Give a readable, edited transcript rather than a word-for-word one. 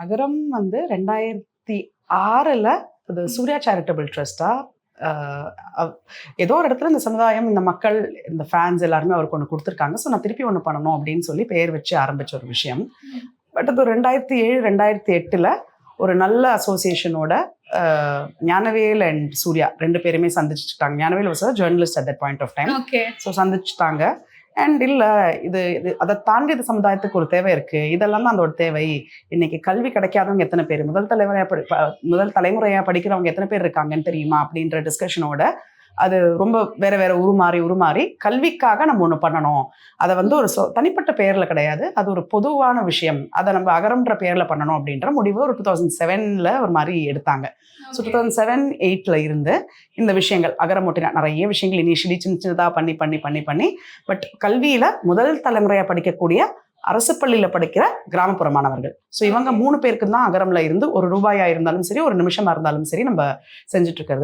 அகரம் வந்து 2006ல் இது சூர்யா சேரிட்டபிள் ட்ரஸ்டா ஏதோ ஒரு இடத்துல இந்த சமுதாயம், இந்த மக்கள், இந்த ஃபேன்ஸ் எல்லாருமே அவருக்கு ஒன்று கொடுத்துருக்காங்க. ஸோ நான் திருப்பி ஒன்று பண்ணணும் அப்படின்னு சொல்லி பெயர் வச்சு ஆரம்பிச்ச ஒரு விஷயம். பட் அது 2007 2008ல் ஒரு நல்ல அசோசியேஷனோட ஞானவேல் அண்ட் சூர்யா 2 பேருமே சந்திச்சுட்டாங்க. Gnanavel was journalist at that point of time. So சந்திச்சுட்டாங்க. அண்ட் இல்லை இது அதை தாண்டி இந்த சமுதாயத்துக்கு ஒரு தேவை இருக்குது, இதெல்லாம் தான் அதோட தேவை. இன்னைக்கு கல்வி கிடைக்காதவங்க எத்தனை பேர், முதல் தலைமுறையாக படிக்கிறவங்க எத்தனை பேர் இருக்காங்கன்னு தெரியுமா அப்படின்ற டிஸ்கஷனோட அது ரொம்ப வேற வேற உருமாறி கல்விக்காக நம்ம ஒன்று பண்ணணும். அதை வந்து ஒரு தனிப்பட்ட பெயரில் கிடையாது, அது ஒரு பொதுவான விஷயம், அதை நம்ம அகரம்ன்ற பெயரில் பண்ணணும் அப்படின்ற முடிவு ஒரு 2007ல் ஒரு மாதிரி எடுத்தாங்க. ஸோ 2007-8ல் இருந்து இந்த விஷயங்கள் அகரம் ஒட்டினா நிறைய விஷயங்கள் இனிஷியலி சின்னதாக பண்ணி பட் கல்வியில் முதல் தலைமுறையாக படிக்கக்கூடிய அரசு பள்ளியில் படிக்கிற கிராமப்புற மாணவர்கள். ஸோ இவங்க 3 பேருக்கு தான் அகரம்ல இருந்து ஒரு ரூபாயா இருந்தாலும் சரி, ஒரு நிமிஷமா இருந்தாலும் சரி நம்ம செஞ்சுட்டு இருக்கிறது.